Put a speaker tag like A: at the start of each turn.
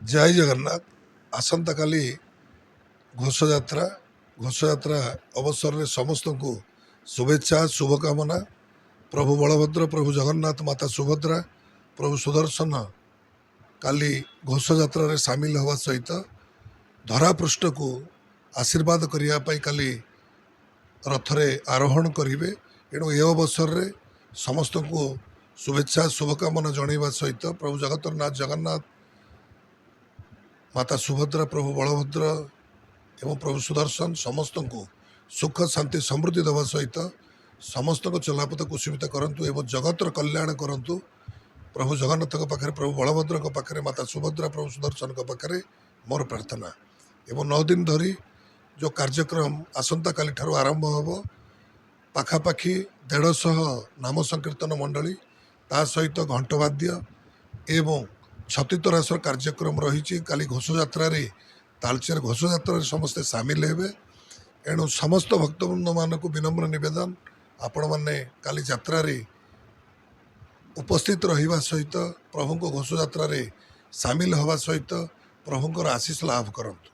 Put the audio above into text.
A: जय जगन्नाथ। आसंता काली घोषयात्रा अवसर में समस्त को शुभेच्छा शुभकामना। प्रभु बलभद्र, प्रभु जगन्नाथ, माता सुभद्रा, प्रभु सुदर्शन काली घोषयात्रा रे सामिल हवा सहित धरापृष्ठ को आशीर्वाद करने काली रथरे आरोहण करेंगे। एणु ए अवसर में समस्त को शुभेच्छा शुभकामना जनवा सहित प्रभु जगतरनाथ जगन्नाथ, माता सुभद्रा, प्रभु बलभद्र एवं प्रभु सुदर्शन समस्त को सुख शांति समृद्धि देवा सहित समस्त को चलापथ कुशमित करंतु एवं जगतर कल्याण करंतु। प्रभु जगन्नाथ पाखे, प्रभु बलभद्र पाखे, माता सुभद्रा, प्रभु सुदर्शन पाखे मोर प्रार्थना। एवं 9 दिन धरी जो कार्यक्रम आसंता काली ठारू आरंभ होब, पाखापाखि 150 नाम संकीर्तन मंडली ता सहित घंटवाद्य एवं छतितरासर कार्यक्रम रही। काली घोषयात्रा तालचेर घोषयात्रा समस्ते सामिल हेबे। एणु समस्त भक्तवृंद मानक विनम्र निवेदन, आपण मैंने काली यात्रा उपस्थित रहिबा सहित प्रभु को घोषयात्रा सामिल हवा सहित प्रभुंकर आशीष लाभ करंतु।